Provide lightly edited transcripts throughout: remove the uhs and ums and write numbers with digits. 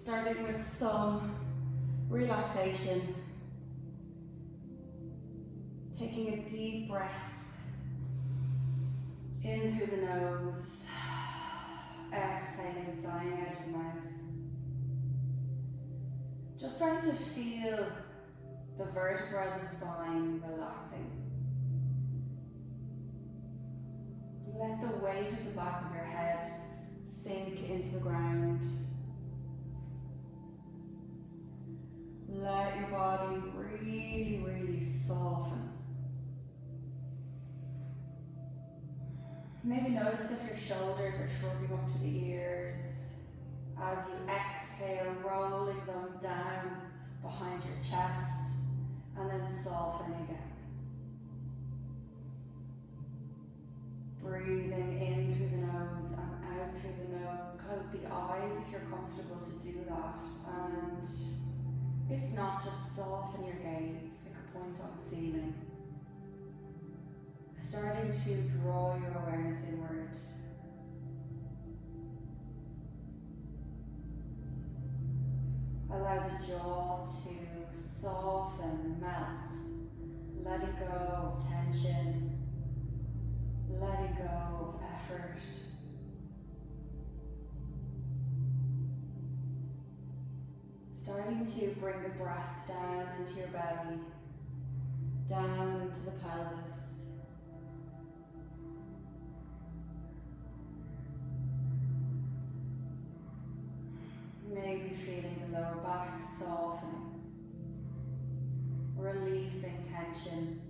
Starting with some relaxation. Taking a deep breath in through the nose, exhaling, sighing out of the mouth. Just starting to feel the vertebra of the spine relaxing. Let the weight of the back of your head sink into the ground. Let your body really, really soften. Maybe notice if your shoulders are shrugging up to the ears as you exhale, rolling them down behind your chest and then softening again. Breathing in through the nose and out through the nose. Close the eyes if you're comfortable to do that, and if not, just soften your gaze. Pick a point on the ceiling. Starting to draw your awareness inward. Allow the jaw to soften, melt, letting go of tension, letting go of effort. Starting to bring the breath down into your belly, down into the pelvis. Maybe feeling the lower back softening, releasing tension,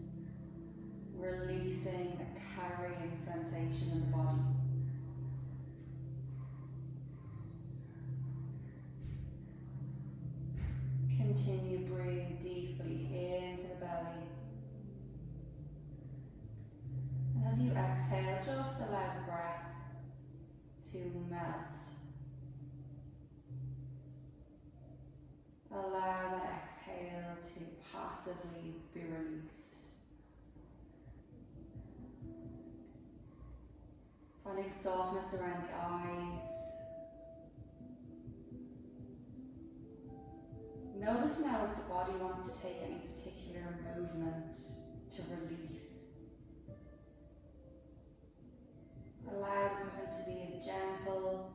releasing a carrying sensation in the body. Continue breathing deeply into the belly. And as you exhale, just allow the breath to melt. Allow that exhale to passively be released. Finding softness around the eyes. Notice now if the body wants to take any particular movement to release. Allow the movement to be as gentle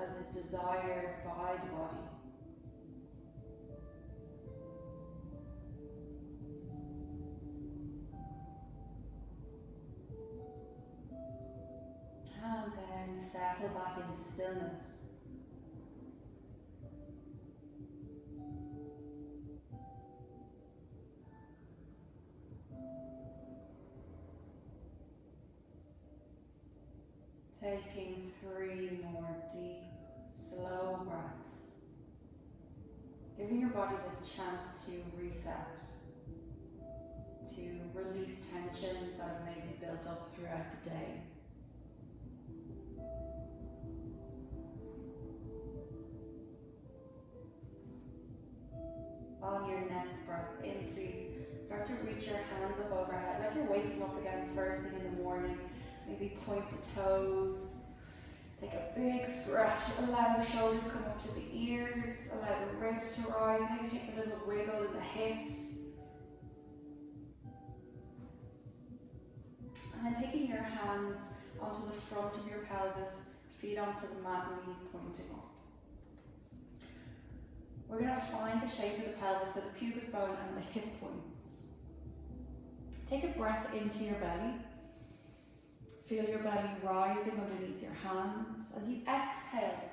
as is desired by the body. And then settle back into stillness. Taking 3 more deep, slow breaths. Giving your body this chance to reset, to release tensions that have maybe built up throughout the day. On your next breath in, please start to reach your hands up overhead, like you're waking up again first thing in the morning. Maybe point the toes, take a big stretch, allow the shoulders come up to the ears, allow the ribs to rise, maybe take a little wiggle in the hips. And then taking your hands onto the front of your pelvis, feet onto the mat, knees pointing up. We're going to find the shape of the pelvis, so the pubic bone and the hip points. Take a breath into your belly. Feel your belly rising underneath your hands. As you exhale,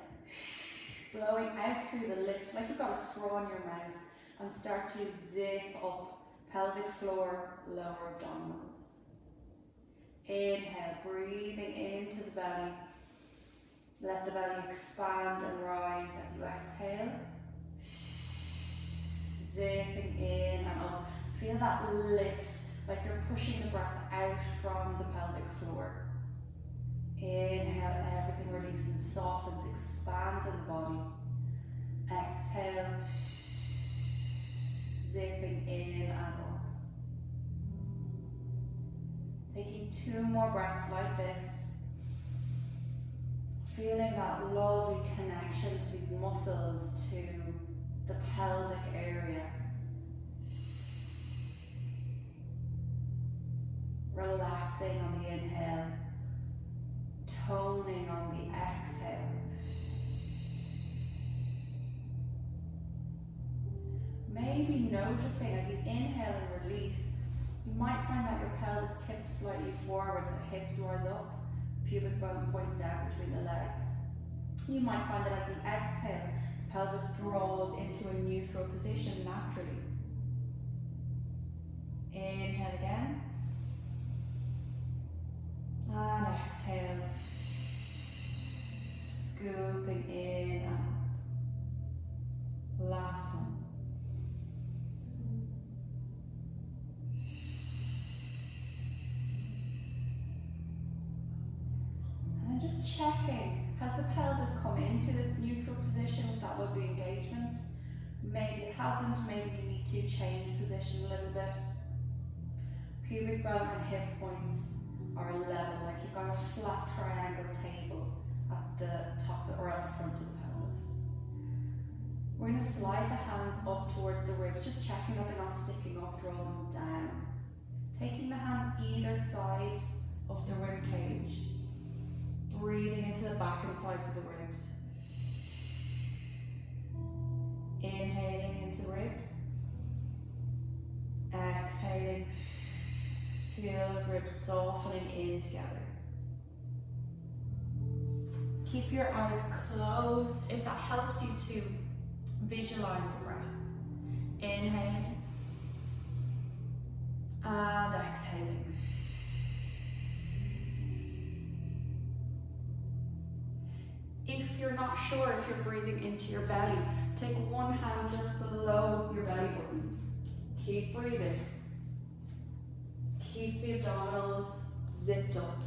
blowing out through the lips like you've got a straw in your mouth, and start to zip up pelvic floor, lower abdominals. Inhale, breathing into the belly. Let the belly expand and rise as you exhale. Zipping in and up. Feel that lift, like you're pushing the breath out from the pelvic floor. Inhale, everything releases, softens, expands in the body. Exhale, zipping in and up. Taking 2 more breaths like this. Feeling that lovely connection to these muscles, to the pelvic area. Relaxing on the inhale, toning on the exhale. Maybe noticing as you inhale and release, you might find that your pelvis tips slightly forwards, the hips rise up, pubic bone points down between the legs. You might find that as you exhale, the pelvis draws into a neutral position naturally. Inhale again. And exhale. Scooping in and up. Last one. And then just checking, has the pelvis come into its neutral position with that lovely engagement? Maybe it hasn't, maybe you need to change position a little bit. Pubic bone and hip points are level, like you've got a flat triangle table at the top or at the front of the pelvis. We're going to slide the hands up towards the ribs, just checking that they're not sticking up, draw them down. Taking the hands either side of the rib cage, breathing into the back and sides of the ribs. Inhaling into ribs. Exhaling. Feel those ribs softening in together. Keep your eyes closed if that helps you to visualize the breath. Inhaling and exhaling. If you're not sure if you're breathing into your belly, take one hand just below your belly button. Keep breathing. Keep the abdominals zipped up.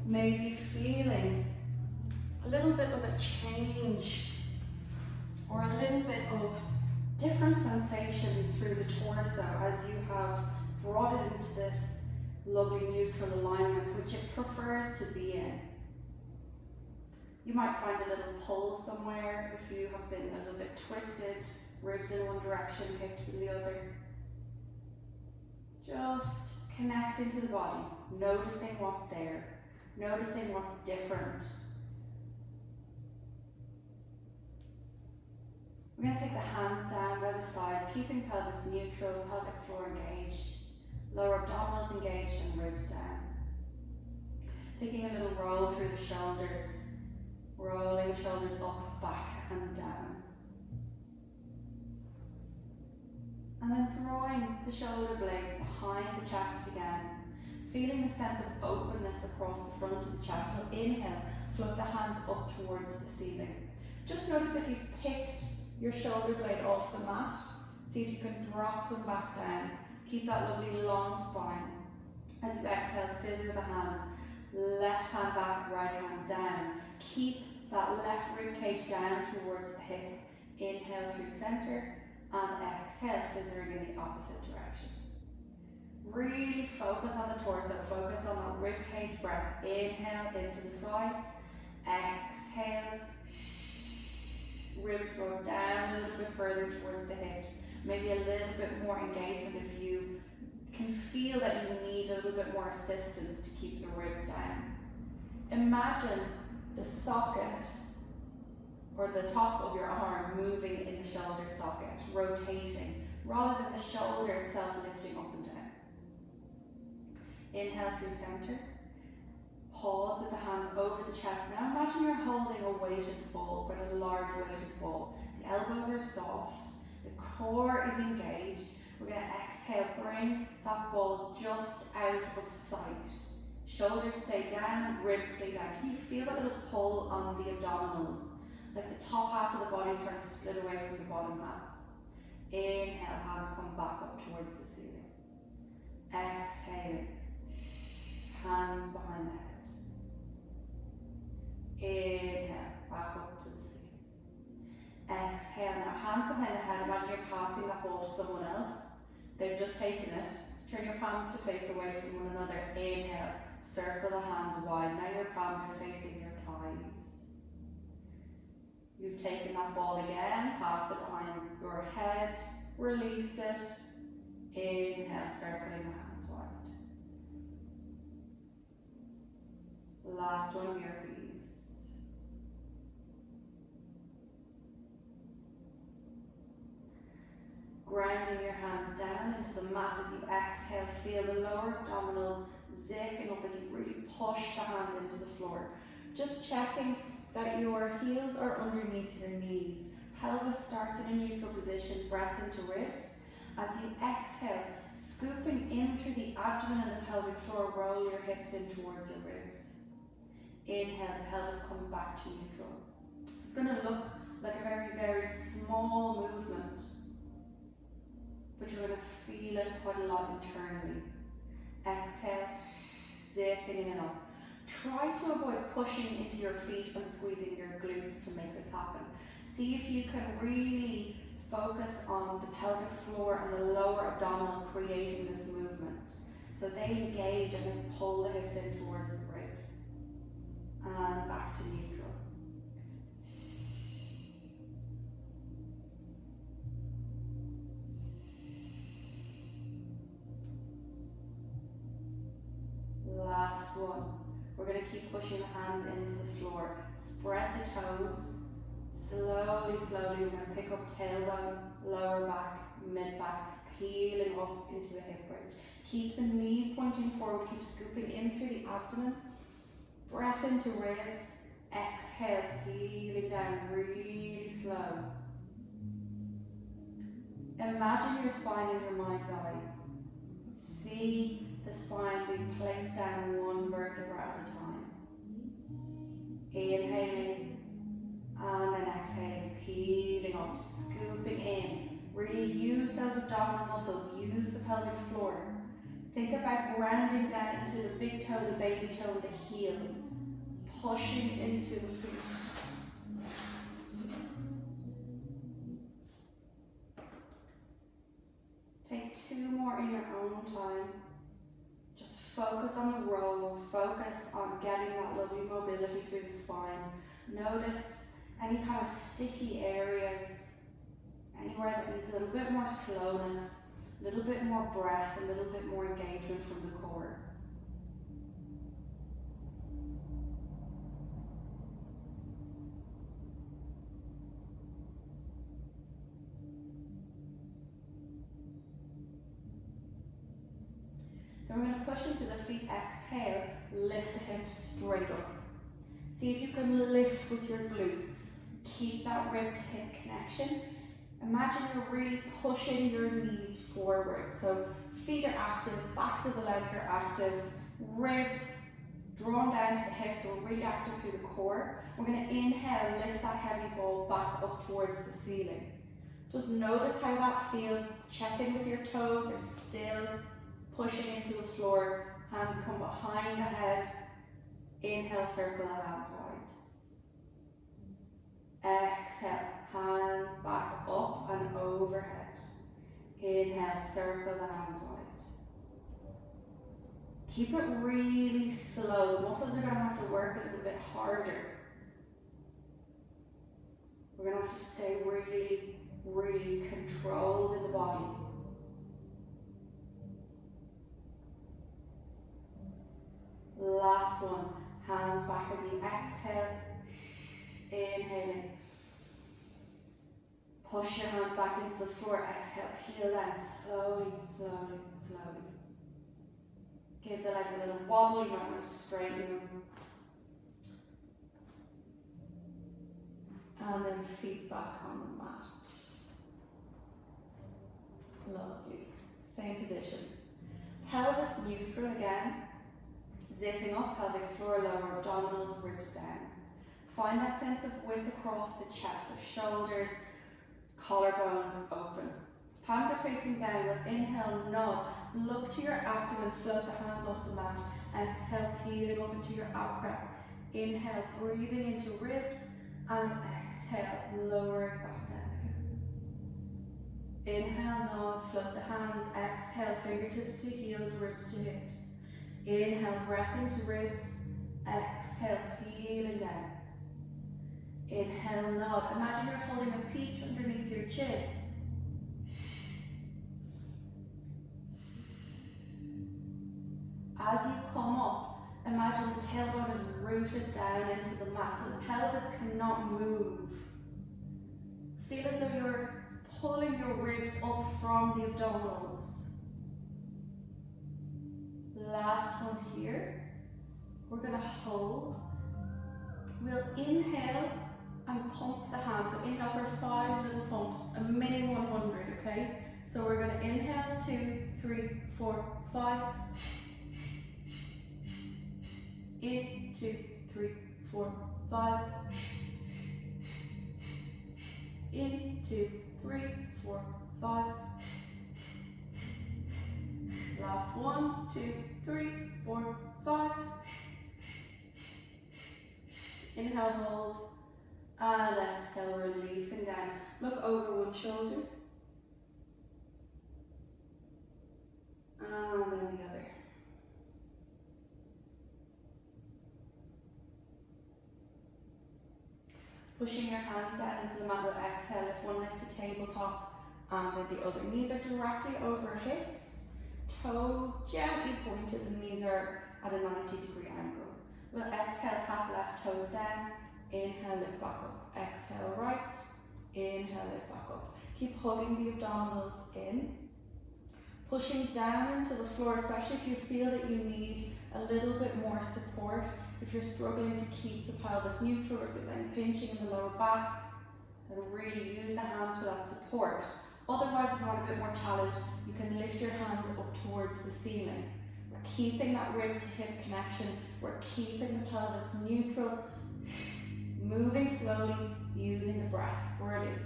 Maybe feeling a little bit of a change or a little bit of different sensations through the torso as you have brought it into this lovely neutral alignment which it prefers to be in. You might find a little pull somewhere if you have been a little bit twisted, ribs in one direction, hips in the other. Just connecting to the body, noticing what's there, noticing what's different. We're going to take the hands down by the sides, keeping pelvis neutral, pelvic floor engaged, lower abdominals engaged and ribs down. Taking a little roll through the shoulders, rolling the shoulders up, back and down. And then drawing the shoulder blades behind the chest again, feeling a sense of openness across the front of the chest. We'll inhale, float the hands up towards the ceiling. Just notice if you've picked your shoulder blade off the mat, see if you can drop them back down. Keep that lovely long spine. As you exhale, scissor the hands, left hand back, right hand down. Keep that left rib cage down towards the hip. Inhale through center and exhale, scissoring in the opposite direction. Really focus on the torso, focus on that rib cage breath. Inhale into the sides, exhale. Ribs go down a little bit further towards the hips. Maybe a little bit more engagement if you can feel that you need a little bit more assistance to keep the ribs down. Imagine the socket or the top of your arm moving in the shoulder socket, rotating, rather than the shoulder itself lifting up and down. Inhale through center. Pause with the hands over the chest. Now imagine you're holding a weighted ball, but a large weighted ball. The elbows are soft, the core is engaged. We're going to exhale, bring that ball just out of sight. Shoulders stay down, ribs stay down. Can you feel that little pull on the abdominals? Like the top half of the body is trying to split away from the bottom half. Inhale, hands come back up towards the ceiling. Exhaling, hands behind the head. Inhale, back up to the ceiling. Exhale, now hands behind the head. Imagine you're passing that ball to someone else. They've just taken it. Turn your palms to face away from one another. Inhale, circle the hands wide. Now your palms are facing your thighs. You've taken that ball again, pass it behind your head, release it. Inhale, circling the hands wide. Last one here, please. Grounding your hands down into the mat as you exhale. Feel the lower abdominals zipping up as you really push the hands into the floor. Just checking that your heels are underneath your knees. Pelvis starts in a neutral position, breath into ribs. As you exhale, scooping in through the abdomen and the pelvic floor, roll your hips in towards your ribs. Inhale, the pelvis comes back to neutral. It's going to look like a very, very small movement, but you're going to feel it quite a lot internally. Exhale, zipping in and up. Try to avoid pushing into your feet and squeezing your glutes to make this happen. See if you can really focus on the pelvic floor and the lower abdominals creating this movement. So they engage and then pull the hips in towards the ribs. And back to neutral. Last one. We're going to keep pushing the hands into the floor. Spread the toes. Slowly, slowly, we're going to pick up tailbone, lower back, mid back, peeling up into the hip bridge. Keep the knees pointing forward, keep scooping in through the abdomen. Breath into ribs. Exhale, peeling down really slow. Imagine your spine in your mind's eye. See the spine being placed down one vertebra at a time. Inhaling and then exhaling, peeling up, scooping in. Really use those abdominal muscles, use the pelvic floor. Think about grounding down into the big toe, the baby toe, and the heel. Pushing into the feet. Take two more in your own time. Just focus on the roll, focus on getting that lovely mobility through the spine. Notice any kind of sticky areas, anywhere that needs a little bit more slowness, a little bit more breath, a little bit more engagement from the core. Then we're going to push into the feet, exhale, lift the hips straight up. See if you can lift with your glutes. Keep that rib to hip connection. Imagine you're really pushing your knees forward. So feet are active, backs of the legs are active, ribs drawn down to the hips, so we're really active through the core. We're going to inhale, lift that heavy ball back up towards the ceiling. Just notice how that feels. Check in with your toes, they're still pushing into the floor. Hands come behind the head. Inhale, circle the hands wide. Exhale, hands back up and overhead. Inhale, circle the hands wide. Keep it really slow. The muscles are going to have to work a little bit harder. We're going to have to stay really, really controlled in the body. Last one. Hands back as you exhale. Inhaling. Push your hands back into the floor. Exhale. Peel down slowly, slowly, slowly. Give the legs a little wobble. You might want to straighten them. And then feet back on the mat. Lovely. Same position. Pelvis neutral again. Zipping up, pelvic floor, lower abdominals, ribs down. Find that sense of width across the chest, so shoulders, collarbones open. Palms are facing downward. Inhale, nod. Look to your abdomen, float the hands off the mat. Exhale, peeling up into your ab prep. Inhale, breathing into ribs. And exhale, lowering back down. Inhale, nod, float the hands hands, exhale, fingertips to heels, ribs to hips. Inhale, breath into ribs. Exhale, peeling down. Inhale, nod. Imagine you're holding a peach underneath your chin. As you come up, imagine the tailbone is rooted down into the mat, so the pelvis cannot move. Feel as though you're pulling your ribs up from the abdominals. Last one here. We're going to hold. We'll inhale and pump the hands. So inhale for 5 little pumps, a mini 100, okay? So we're going to inhale, 2, 3, 4, 5. In, 2, 3, 4, 5. In, 2, 3, 4, 5. Last 1, 2, 3, 4, 5. Inhale, hold, and exhale, releasing down. Look over one shoulder, and then the other. Pushing your hands down into the mat with exhale, lift one leg to tabletop, and then the other. Knees are directly over hips, toes gently pointed, the knees are at a 90-degree angle. We'll exhale, tap left toes down, inhale, lift back up, exhale right, inhale, lift back up. Keep hugging the abdominals in, pushing down into the floor, especially if you feel that you need a little bit more support, if you're struggling to keep the pelvis neutral, if there's any pinching in the lower back, then really use the hands for that support. Otherwise, if you want a bit more challenge, you can lift your hands up towards the ceiling. We're keeping that rib to hip connection, we're keeping the pelvis neutral, moving slowly, using the breath. Brilliant.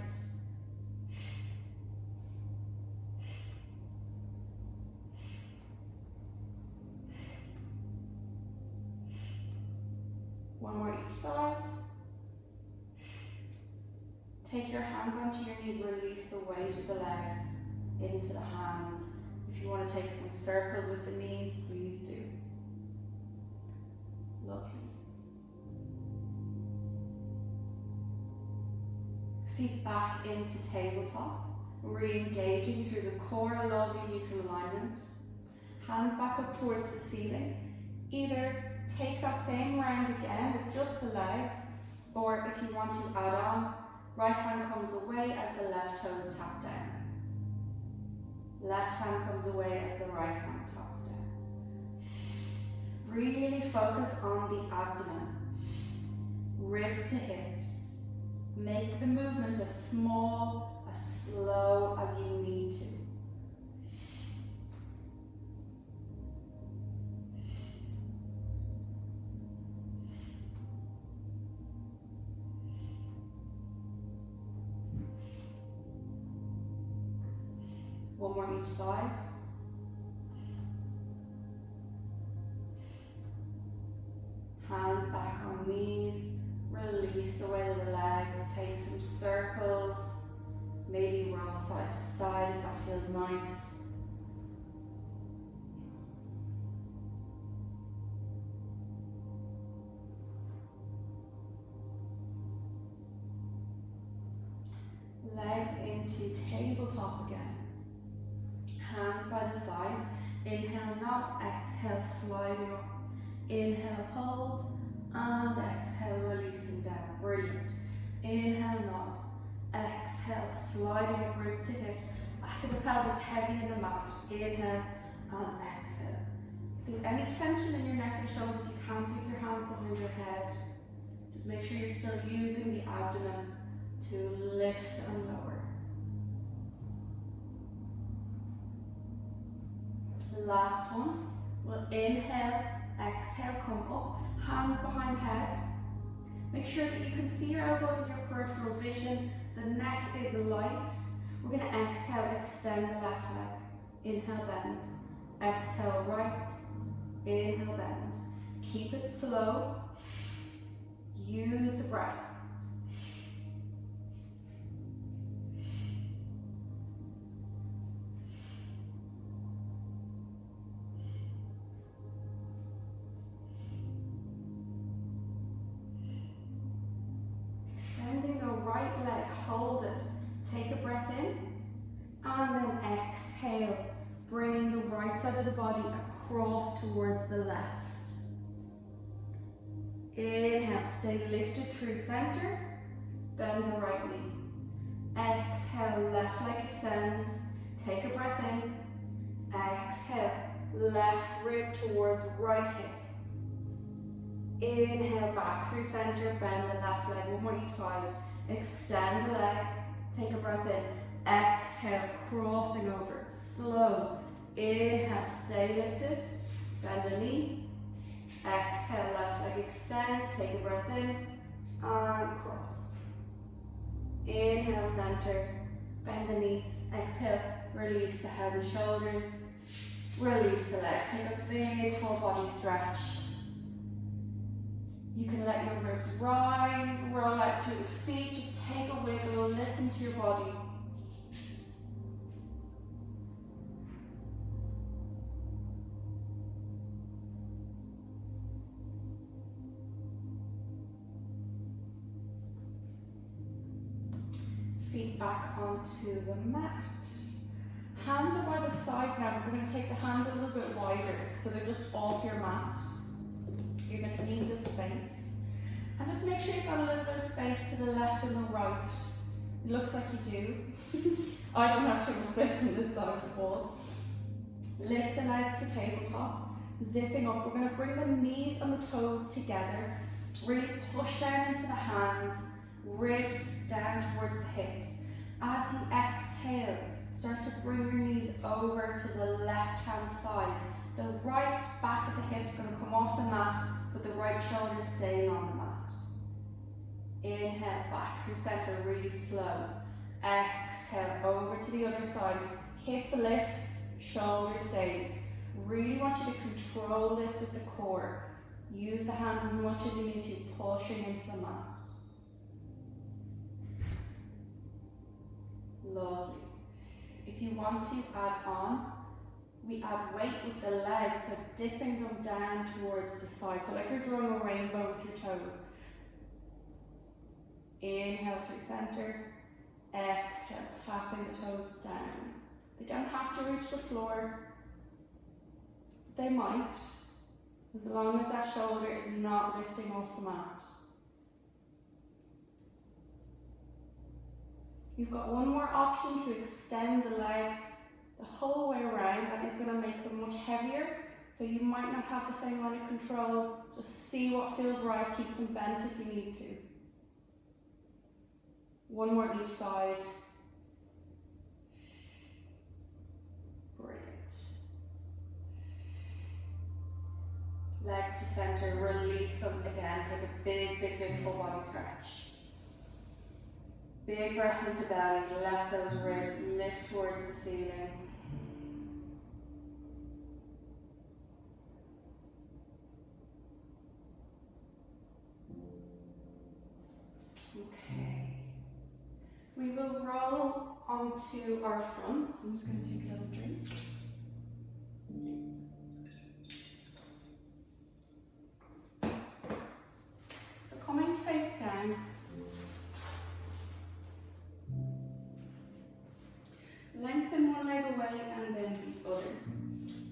One more each side. Take your hands onto your knees, release the weight of the legs into the hands. If you want to take some circles with the knees, please do. Lovely. Feet back into tabletop, re-engaging through the core, lovely neutral alignment. Hands back up towards the ceiling. Either take that same round again with just the legs, or if you want to add on, right hand comes away as the left toes tap down. Left hand comes away as the right hand taps down. Really focus on the abdomen, ribs to hips. Make the movement as small, as slow as you need to. One more each side. Hands back on knees. Release the weight of the legs. Take some circles. Maybe roll side to side if that feels nice. Legs into tabletop again. Hands by the sides. Inhale, knock. Exhale, sliding up. Inhale, hold. And exhale, releasing down. Brilliant. Inhale, nod. Exhale, sliding up, ribs to hips. Back of the pelvis heavy in the mat. Inhale and exhale. If there's any tension in your neck and shoulders, you can take your hands behind your head. Just make sure you're still using the abdomen to lift and lower. Last one. We'll inhale, exhale, come up, hands behind the head. Make sure that you can see your elbows in your peripheral vision. The neck is light. We're going to exhale, extend the left leg. Inhale, bend. Exhale, right. Inhale, bend. Keep it slow. Use the breath. exhale, bringing the right side of the body across towards the left. Inhale, stay lifted through center, bend the right knee. Exhale, left leg extends, take a breath in. Exhale, left rib towards right hip. Inhale, back through center, bend the left leg, one more each side. Extend the leg, take a breath in. Exhale, crossing over, slow. Inhale, stay lifted, bend the knee. Exhale, left leg extends, take a breath in, and cross. Inhale, center, bend the knee. Exhale, release the head and shoulders. Release the legs, take a big full body stretch. You can let your ribs rise, roll out through the feet, just take a wiggle, listen to your body. Feet back onto the mat. Hands are by the sides now. We're going to take the hands a little bit wider, so they're just off your mat. You're going to need this space. And just make sure you've got a little bit of space to the left and the right. It looks like you do. I don't have too much space on this side of the wall. Lift the legs to tabletop. Zipping up. We're going to bring the knees and the toes together. Really push down into the hands. Ribs down towards the hips. As you exhale, start to bring your knees over to the left hand side. The right back of the hips is going to come off the mat, with the right shoulder staying on the mat. Inhale, back through center, really slow. Exhale, over to the other side. Hip lifts, shoulder stays. Really want you to control this with the core. Use the hands as much as you need to, pushing into the mat. Lovely. If you want to add on, we add weight with the legs, but dipping them down towards the side. So like you're drawing a rainbow with your toes. Inhale through center. Exhale, tapping the toes down. They don't have to reach the floor. They might, as long as that shoulder is not lifting off the mat. You've got one more option to extend the legs the whole way around. That is going to make them much heavier, so you might not have the same amount of control. Just see what feels right, keep them bent if you need to. One more each side. Brilliant. Legs to center, release them again. Take a big full body stretch. Big breath into belly, let those ribs lift towards the ceiling. Okay. We will roll onto our front. So I'm just going to take a little drink. So coming face down. Lengthen one leg away and then the other.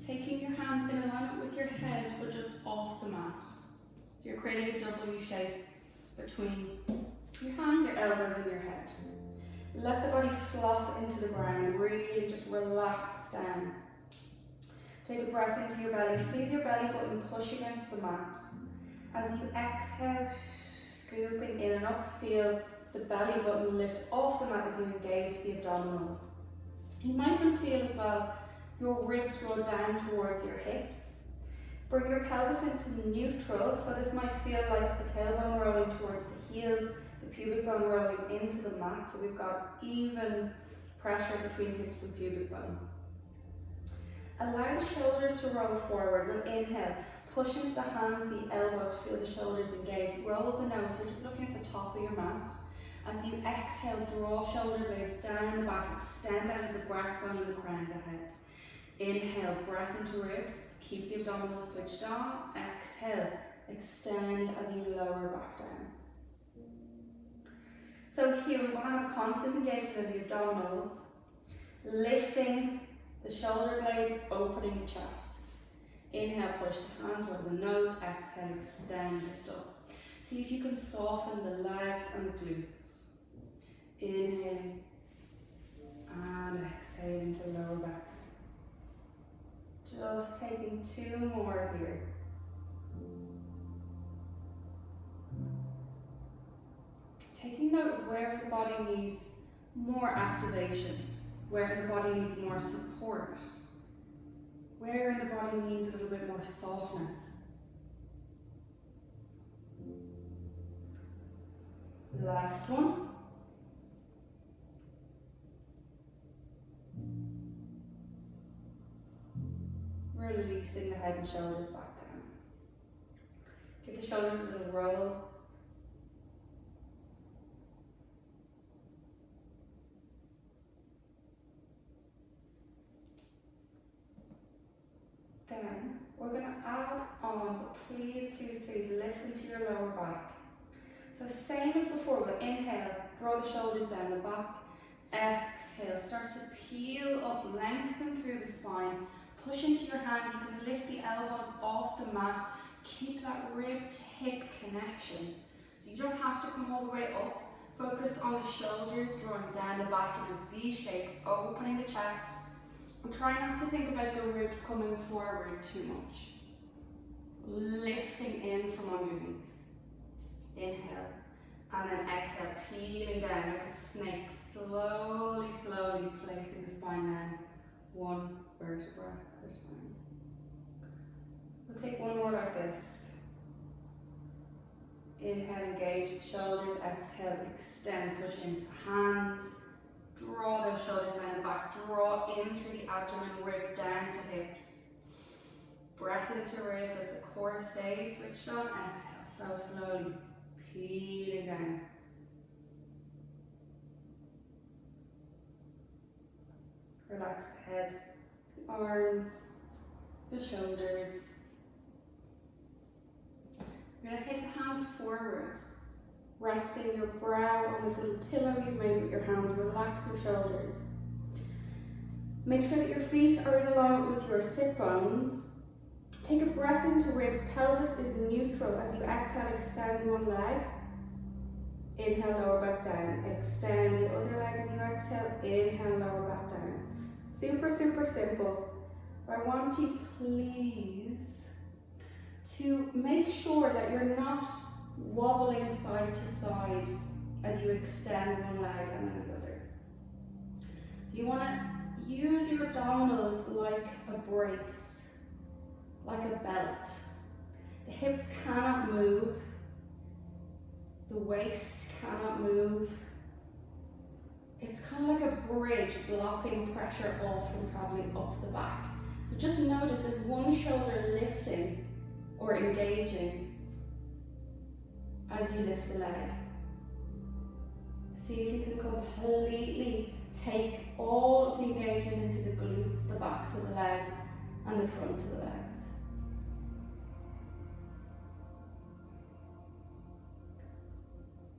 Taking your hands in alignment with your head, but just off the mat. So you're creating a W shape between your hands, your elbows and your head. Let the body flop into the ground, really just relax down. Take a breath into your belly, feel your belly button push against the mat. As you exhale, scooping in and up, feel the belly button lift off the mat as you engage the abdominals. You might even feel as well your ribs roll down towards your hips. Bring your pelvis into neutral, so this might feel like the tailbone rolling towards the heels, the pubic bone rolling into the mat, so we've got even pressure between hips and pubic bone. Allow the shoulders to roll forward. We'll inhale, push into the hands, the elbows, feel the shoulders engage. Roll the nose, so you're just looking at the top of your mat. As you exhale, draw shoulder blades down the back, extend out of the breastbone and the crown of the head. Inhale, breath into ribs, keep the abdominals switched on. Exhale, extend as you lower back down. So here we want to have constant engagement of the abdominals, lifting The shoulder blades opening the chest. Inhale, push the hands over the nose. Exhale, extend, lift up. See if you can soften the legs and the glutes. Inhaling and exhaling to lower back. Just taking 2 more here. Taking note of where the body needs more activation, where the body needs more support, where in the body needs a little bit more softness. Last one. Releasing the head and shoulders back down. Give the shoulders a little roll. Then we're going to add on, but please, please, please listen to your lower back. So same as before, we'll inhale, draw the shoulders down the back. Exhale, start to peel up, lengthen through the spine. Push into your hands, you can lift the elbows off the mat. Keep that rib to hip connection. So you don't have to come all the way up. Focus on the shoulders, drawing down the back in a V shape, opening the chest. And try not to think about the ribs coming forward too much. Lifting in from underneath. Inhale, and then exhale, peeling down like a snake. Slowly, slowly placing the spine down. 1 vertebra at a time. We'll take 1 more like this. Inhale, engage the shoulders. Exhale, extend, push into hands. Draw those shoulders down the back. Draw in through the abdomen, ribs down to hips. Breath into ribs as the core stays switched on. Exhale, so slowly. Peeling down. Relax the head, the arms, the shoulders. You're going to take the hands forward, resting your brow on this little pillow you've made with your hands. Relax your shoulders. Make sure that your feet are in alignment with your sit bones. Take a breath into ribs. Pelvis is neutral. As you exhale, extend one leg. Inhale, lower back down. Extend the other leg as you exhale. Inhale, lower back down. Super, super simple. I want you, please, to make sure that you're not wobbling side to side as you extend one leg and then the other. So you want to use your abdominals like a brace, like a belt. The hips cannot move. The waist cannot move. It's kind of like a bridge blocking pressure off from traveling up the back. So just notice as one shoulder lifting or engaging as you lift a leg. See if you can completely take all of the engagement into the glutes, the backs of the legs, and the fronts of the legs.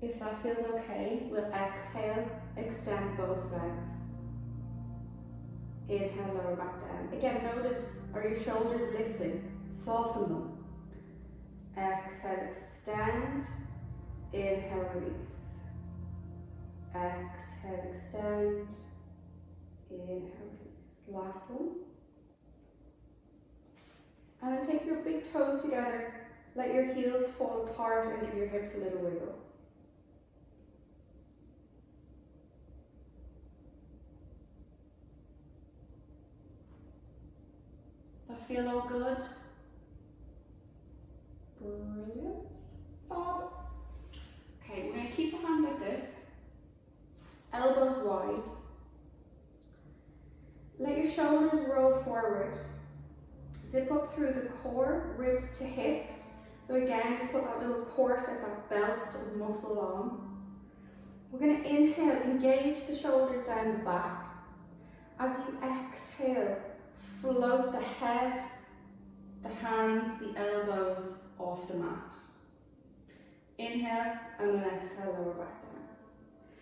If that feels okay, we'll exhale, extend both legs. Inhale, lower back down. Again, notice, are your shoulders lifting? Soften them. Exhale, extend. Inhale, release. Exhale, extend. Inhale, release. Last one. And then take your big toes together. Let your heels fall apart and give your hips a little wiggle. That feel all good? Brilliant. Fab. Okay, we're going to keep the hands like this. Elbows wide. Let your shoulders roll forward. Zip up through the core, ribs to hips. So again, you put that little corset, that belt of muscle on. We're going to inhale, engage the shoulders down the back. As you exhale, float the head, the hands, the elbows off the mat. Inhale and then exhale, lower back down.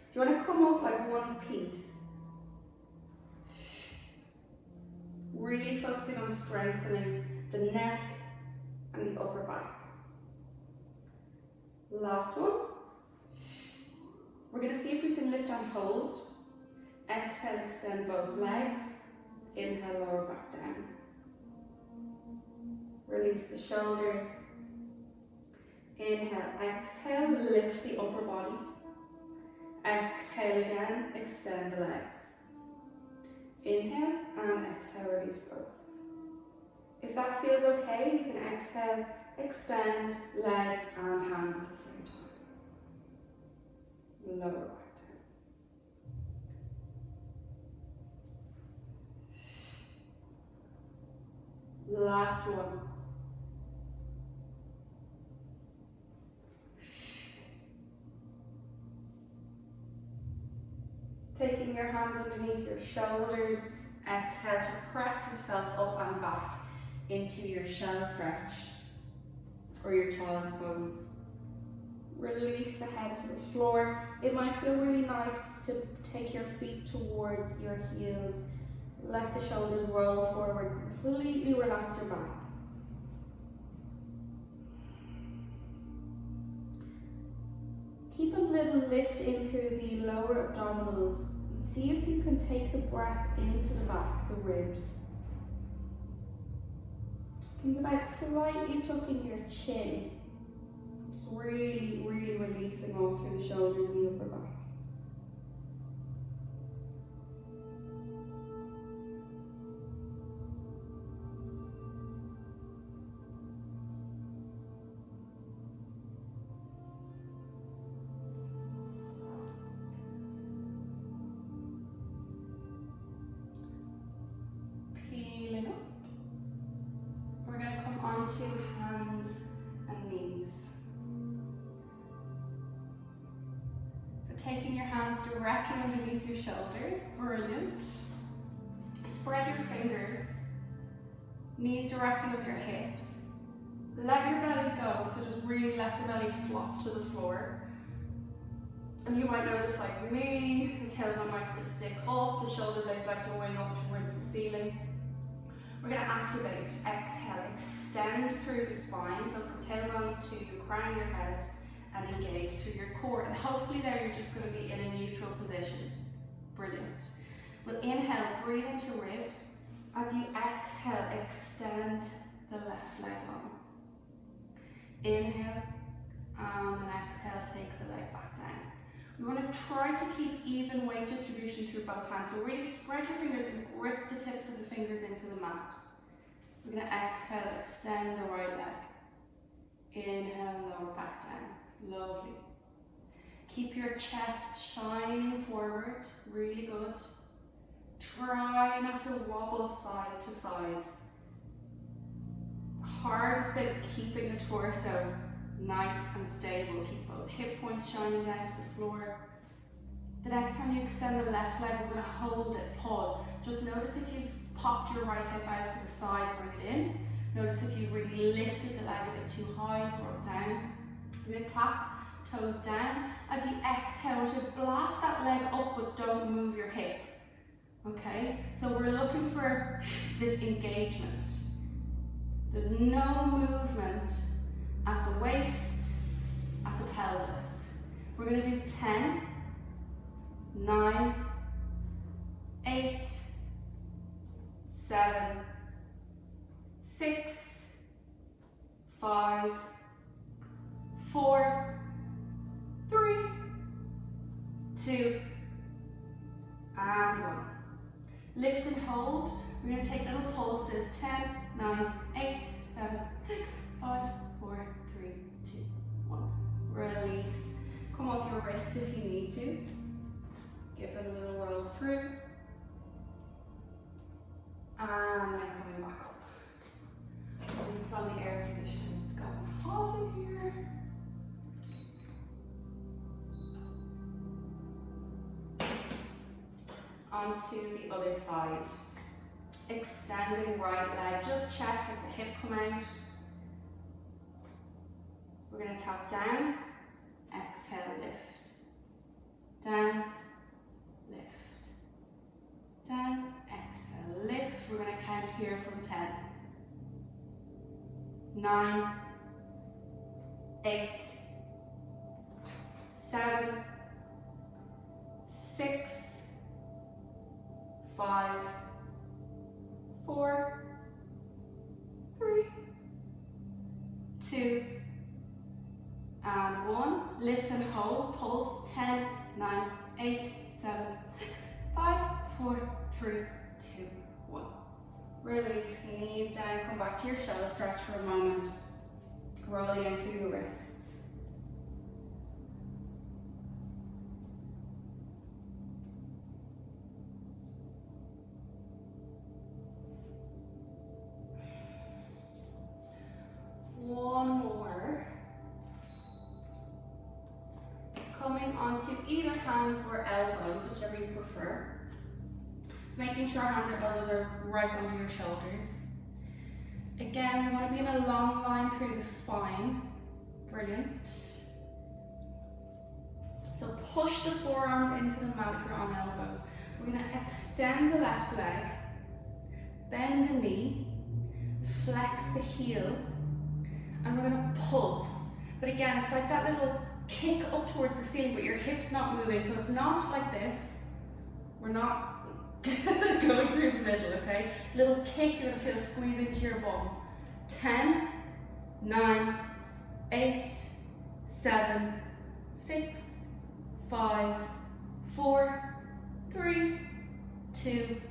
If you want to come up like one piece, focusing on strengthening the neck and the upper back. Last one. We're going to see if we can lift and hold. Exhale, extend both legs. Inhale, lower back down. Release the shoulders. Inhale, exhale, lift the upper body. Exhale again, extend the legs. Inhale and exhale, release both. If that feels okay, you can exhale, extend legs and hands at the same time. Lower back down. Last one. Taking your hands underneath your shoulders, exhale to press yourself up and back into your shell stretch or your child's pose. Release the head to the floor. It might feel really nice to take your feet towards your heels. Let the shoulders roll forward, completely relax your back. Keep a little lift in through the lower abdominals. See if you can take the breath into the back, the ribs. Think about slightly tucking your chin. Just really, really releasing off through the shoulders and the upper back. Onto hands and knees. So taking your hands directly underneath your shoulders, brilliant. Spread your fingers, knees directly under your hips. Let your belly go, so just really let the belly flop to the floor. And you might notice, like me, the tailbone likes to stick up, the shoulder blades like to wing up towards the ceiling. We're going to activate, exhale, extend through the spine, so from tailbone to the crown of your head, and engage through your core. And hopefully there you're just going to be in a neutral position. Brilliant. We'll inhale, breathe into ribs. As you exhale, extend the left leg long. Inhale, and exhale, take the leg back down. We want to try to keep even weight distribution through both hands. So really spread your fingers and grip the tips of the fingers into the mat. We're going to exhale, extend the right leg. Inhale, lower back down. Lovely. Keep your chest shining forward. Really good. Try not to wobble side to side. Hardest bit is keeping the torso nice and stable. Keep both hip points shining down to the floor. The next time you extend the left leg, we're going to hold it, pause. Just notice if you've popped your right hip out to the side, bring it in. Notice if you've really lifted the leg a bit too high, draw it down. We're going to tap toes down. As you exhale, to blast that leg up, but don't move your hip. Okay, so we're looking for this engagement. There's no movement at the waist, at the pelvis. We're going to do 10, 9, 8, 7, 6, 5, 4, 3, 2, and 1. Lift and hold. We're going to take little pulses. 10, 9, 8, 7, 6, 5, 4, 3, 2, 1. Release. Come off your wrists if you need to. Give it a little roll through. And then coming back up. Put on the air conditioning. It's gotten hot in here. Onto the other side. Extending right leg. Just check as the hip come out. We're going to tap down. Exhale, lift. Down, lift. Down, exhale, lift. We're we're going to count here from 10. 9, 8, 7, 6, 5, 4, 3, 2, and 1. Lift and hold, pulse, 10, 9, 8, 7, 6, 5, 4, 3, 2, 1. Release, knees down, come back to your shell stretch for a moment. Rolling in through your wrists. One more. Coming onto either hands or elbows, whichever you prefer. So making sure hands or elbows are right under your shoulders. Again, we want to be in a long line through the spine. Brilliant. So push the forearms into the mat if you're on elbows. We're going to extend the left leg, bend the knee, flex the heel, and we're going to pulse. But again, it's like that little kick up towards the ceiling, but your hip's not moving, so it's not like this. We're not going through the middle, okay? Little kick, you're going to feel a squeeze into your bum. 10, 9, 8, 7, 6, 5, 4, 3, 2,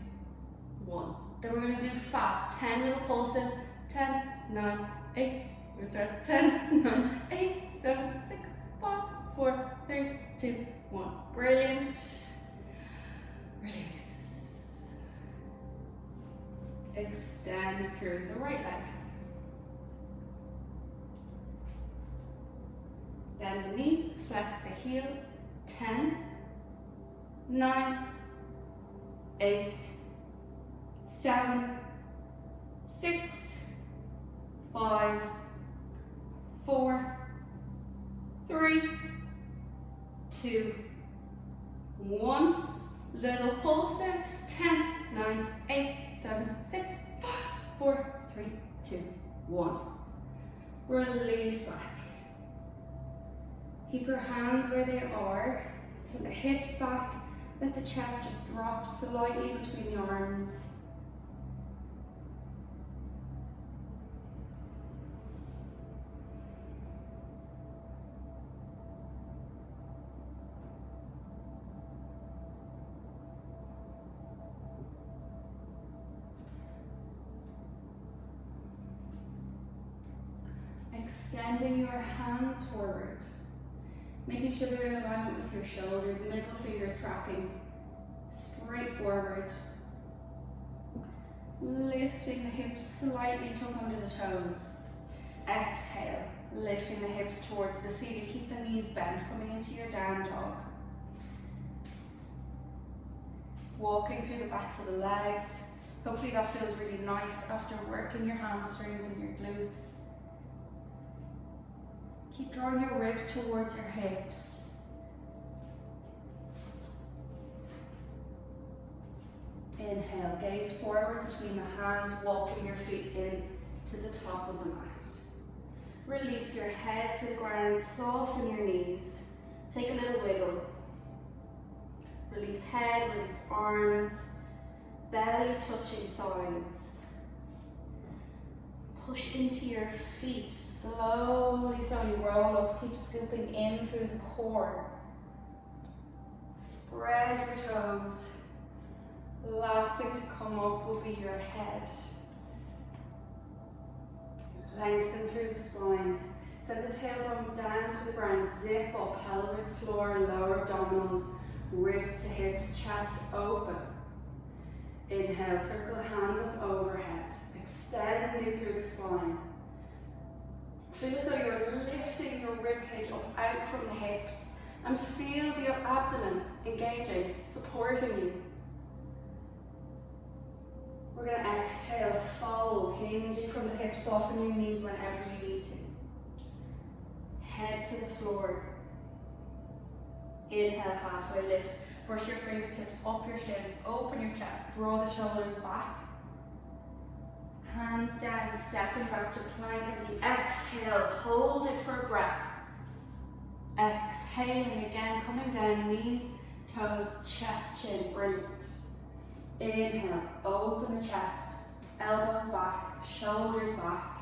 1. Then we're going to do fast. 10 little pulses. 10, 9, 8. We're going to start 10, 9, 8, 7, 6, 5, 4, 3, 2, 1. Brilliant. Release. Extend through the right leg. Bend the knee, flex the heel. 10, 9, 8, 7, 6, 5, 4, 3, 2, 1. Little pulses. 10, 9, 8, 7, 6, 5, 4, 3, 2, 1. Release back. Keep your hands where they are. Send the hips back. Let the chest just drop slightly between the arms. Extending your hands forward, making sure they're in alignment with your shoulders, middle fingers tracking straight forward. Lifting the hips slightly, tuck under the toes. Exhale, lifting the hips towards the ceiling. Keep the knees bent, coming into your down dog. Walking through the backs of the legs. Hopefully that feels really nice after working your hamstrings and your glutes. Keep drawing your ribs towards your hips. Inhale, gaze forward between the hands, walking your feet in to the top of the mat. Release your head to the ground, soften your knees. Take a little wiggle. Release head, release arms, belly touching thighs. Push into your feet, slowly roll up, keep scooping in through the core. Spread your toes. Last thing to come up will be your head. Lengthen through the spine. Send the tailbone down to the ground, zip up, pelvic floor, lower abdominals, ribs to hips, chest open. Inhale, circle hands up overhead, extending through the spine. Feel as though you're lifting your ribcage up out from the hips, and feel your abdomen engaging, supporting you. We're going to exhale, fold, hinging from the hips, soften your knees whenever you need to. Head to the floor. Inhale, halfway lift. Brush your fingertips up your shins, open your chest, draw the shoulders back. hands down, stepping back to plank as you exhale, hold it for a breath. Exhaling again, coming down, knees, toes, chest, chin, brilliant. Inhale, open the chest, elbows back, shoulders back.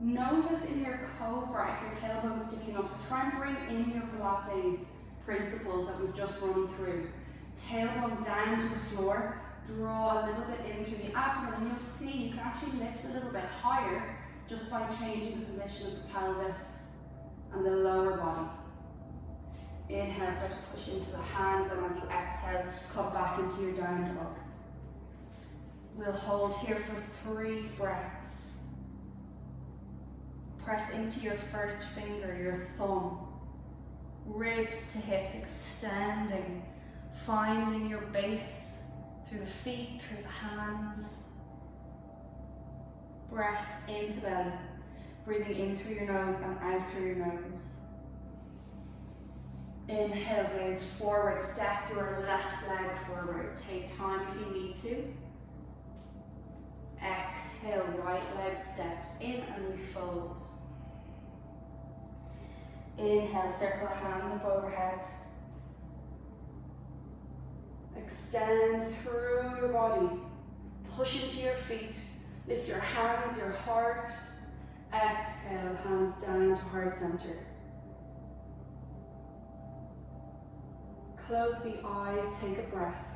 Notice in your cobra if your tailbone's sticking up, so try and bring in your Pilates principles that we've just run through. Tailbone down to the floor, draw a little bit in through the abdomen, and you'll see you can actually lift a little bit higher just by changing the position of the pelvis and the lower body. Inhale, start to push into the hands, and as you exhale, come back into your down dog. We'll hold here for 3 breaths. Press into your first finger, your thumb. Ribs to hips, extending, finding your base through the feet, through the hands. Breath into belly, breathing in through your nose and out through your nose. Inhale, gaze forward, step your left leg forward. Take time if you need to. Exhale, right leg steps in and we fold. Inhale, circle the hands up overhead. Extend through your body. Push into your feet. Lift your hands, your heart. Exhale, hands down to heart center. Close the eyes, take a breath.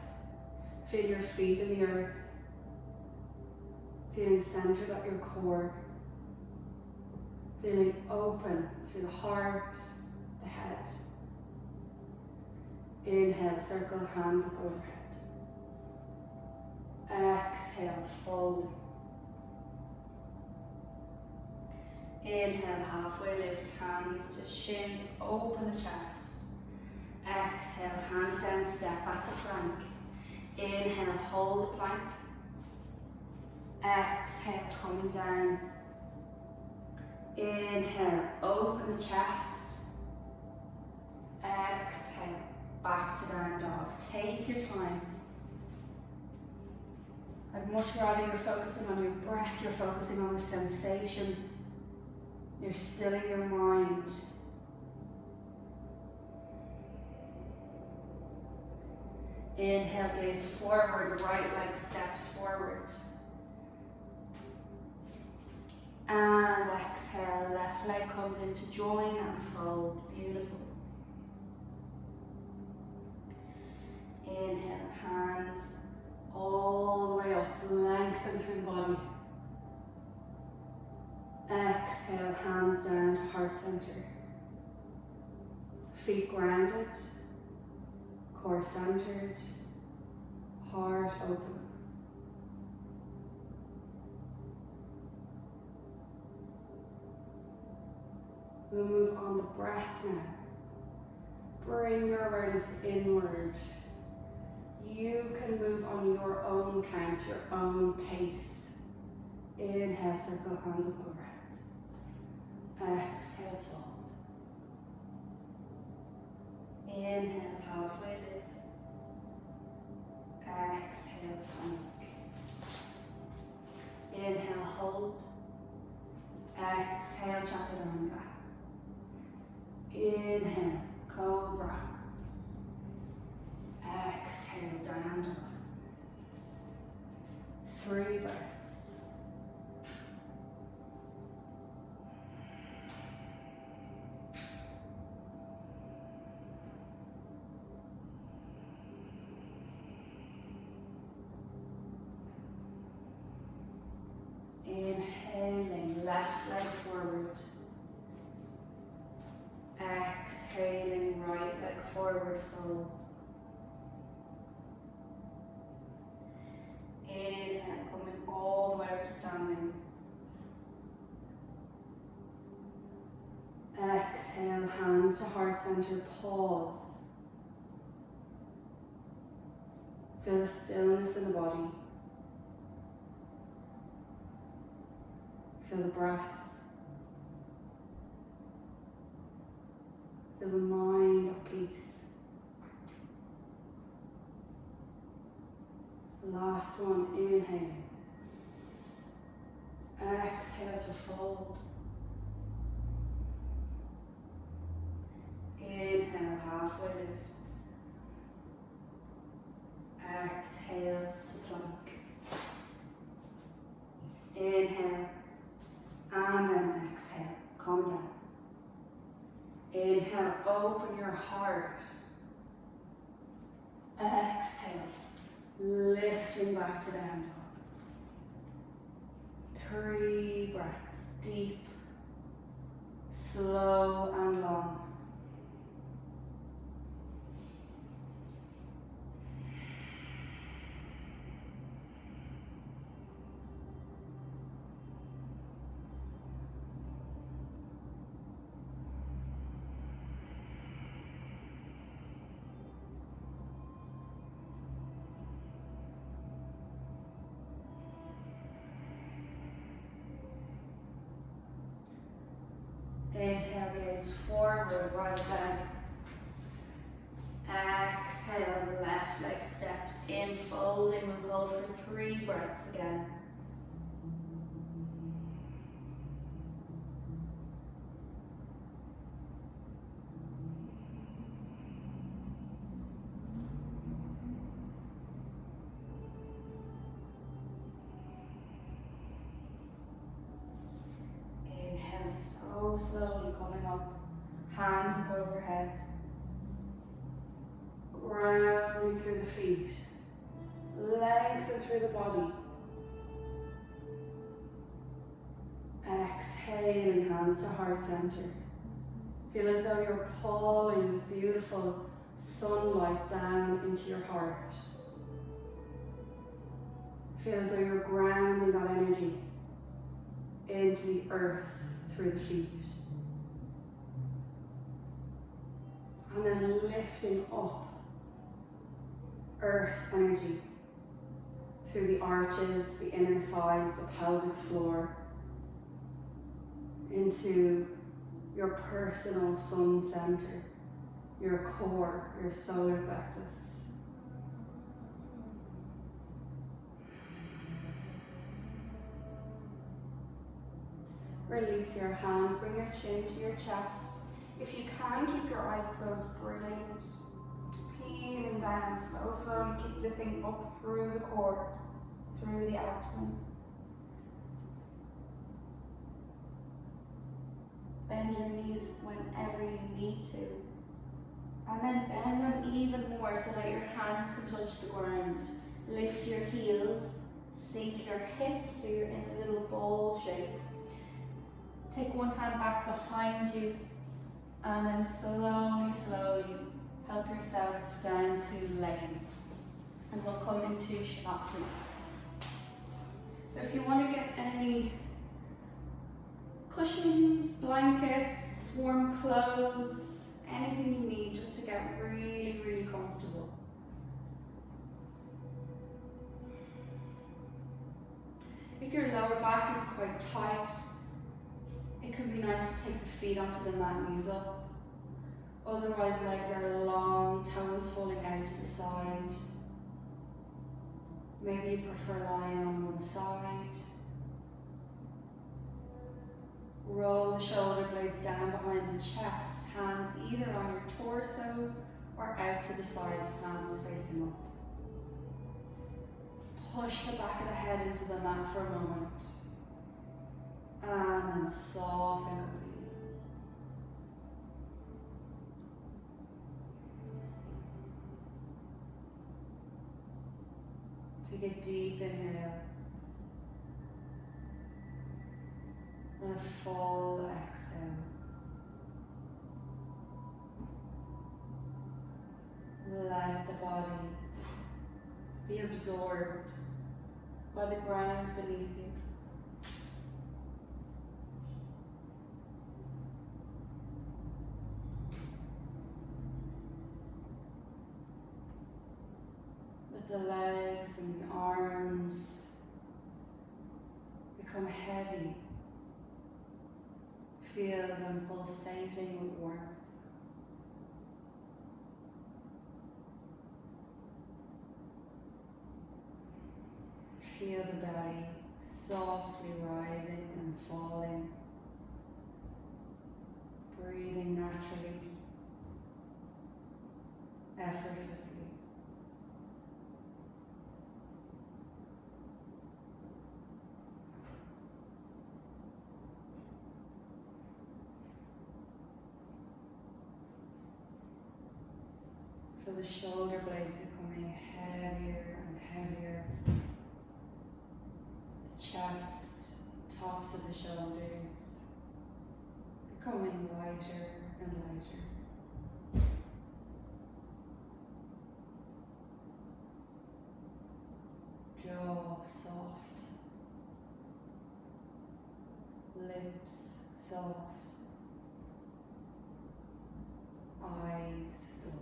Feel your feet in the earth. Feeling centered at your core. Feeling open through the heart, the head. Inhale, circle the hands up overhead. Exhale, fold. Inhale, halfway lift, hands to shins, open the chest. Exhale, hands down, step back to plank. Inhale, hold plank. Exhale, coming down. Inhale, open the chest. Exhale, back to down dog. Take your time. I'd much rather you're focusing on your breath, you're focusing on the sensation. You're stilling your mind. Inhale, gaze forward, right leg steps forward. And exhale, left leg comes in to join and fold. Beautiful. Inhale, hands all the way up, lengthen through the body. Exhale, hands down to heart center. Feet grounded, core centered, heart open. We'll move on the breath now. Bring your awareness inward. You can move on your own count, your own pace. Inhale, circle hands up overhead. Exhale, fold. Inhale, halfway lift. Exhale, plank. Inhale, hold. Exhale, chaturanga. Inhale, cobra. Exhale, down dog. 3 breaths. Inhaling, left leg forward. Exhaling, right leg forward, fold. Inhale, coming all the way up to standing. Exhale, hands to heart center, pause. Feel the stillness in the body. Feel the breath. Feel the mind at peace. Last one, inhale. Exhale to fold. Inhale, halfway lift. Exhale to plank. Inhale, and then exhale, come down. Inhale, open your heart. Exhale, lifting back to down dog. 3 breaths, deep, slow and long. Inhale, gaze forward, right leg. Exhale, left leg steps in, folding, we'll hold for 3 breaths again. Inhale, so slowly coming up, hands up overhead. Grounding through the feet, lengthen through the body. Exhaling, hands to heart center. Feel as though you're pulling this beautiful sunlight down into your heart. Feel as though you're grounding that energy into the earth through the feet. And then lifting up earth energy through the arches, the inner thighs, the pelvic floor, into your personal sun center, your core, your solar plexus. Release your hands, bring your chin to your chest. If you can, keep your eyes closed, brilliant. Peeling down so slowly, keep zipping up through the core, through the abdomen. Bend your knees whenever you need to. And then bend them even more so that your hands can touch the ground. Lift your heels, sink your hips so you're in a little bowl shape. Take one hand back behind you and then slowly help yourself down to laying. And we'll come into Shavasana. So if you want to get any cushions, blankets, warm clothes, anything you need just to get really, really comfortable. If your lower back is quite tight, it can be nice to take the feet onto the mat, knees up. Otherwise, legs are long, toes falling out to the side. Maybe you prefer lying on one side. Roll the shoulder blades down behind the chest, hands either on your torso or out to the sides, palms facing up. Push the back of the head into the mat for a moment. And then soften completely. Take a deep inhale and a full exhale. Let the body be absorbed by the ground beneath you. Let the legs and the arms become heavy. Feel them pulsating with warmth. Feel the belly softly rising and falling, breathing naturally, effortlessly. Feel the shoulder blades becoming heavier and heavier. The chest, tops of the shoulders becoming lighter and lighter. Jaw soft. Lips soft. Eyes soft.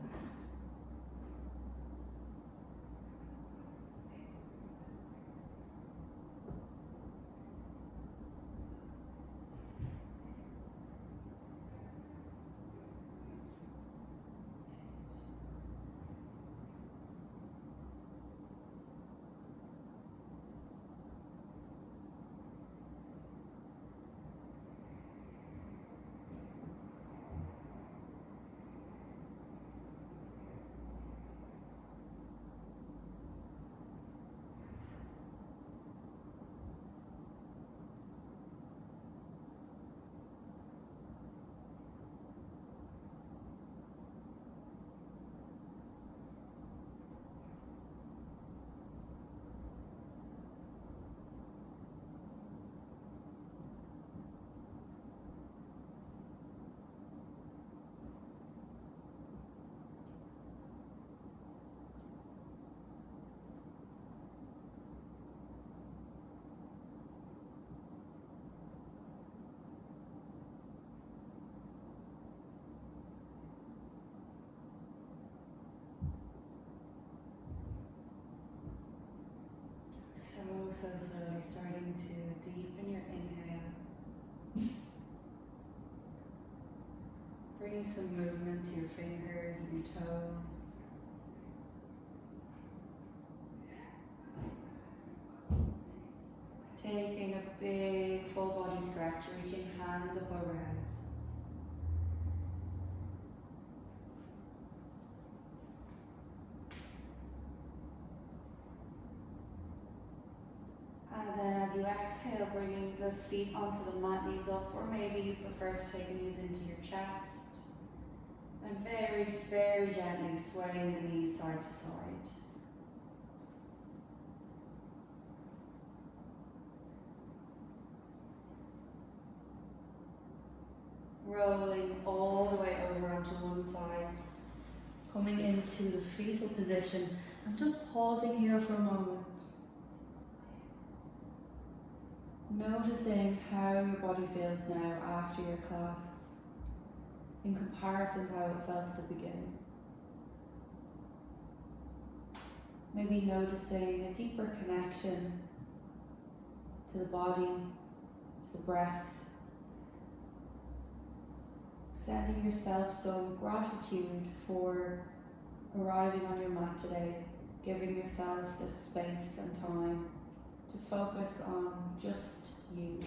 So slowly starting to deepen your inhale. Bringing some movement to your fingers and your toes. Taking a big full body stretch, reaching hands up overhead. And then as you exhale, bringing the feet onto the mat, knees up, or maybe you prefer to take the knees into your chest. And very, very gently swaying the knees side to side. Rolling all the way over onto one side. Coming into the fetal position and just pausing here for a moment. Noticing how your body feels now after your class in comparison to how it felt at the beginning. Maybe noticing a deeper connection to the body, to the breath. Sending yourself some gratitude for arriving on your mat today, giving yourself this space and time to focus on just you.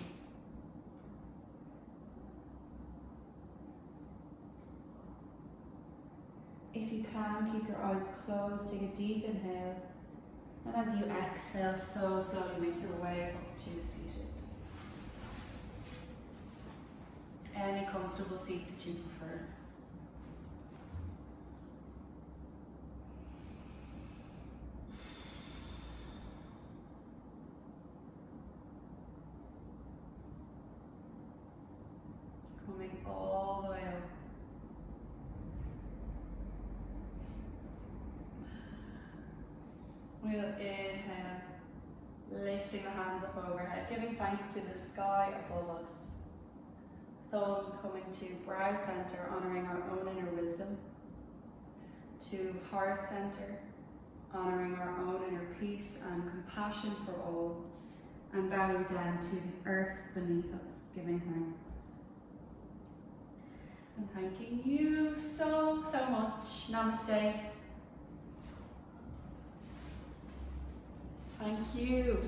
If you can, keep your eyes closed, take a deep inhale, and as you exhale, so slowly make your way up to seated. Any comfortable seat that you prefer. Coming all the way up. We'll inhale, lifting the hands up overhead, giving thanks to the sky above us. Thumbs coming to brow center, honoring our own inner wisdom. To heart center, honoring our own inner peace and compassion for all. And bowing down to the earth beneath us, giving thanks. And thanking you so much. Namaste. Thank you.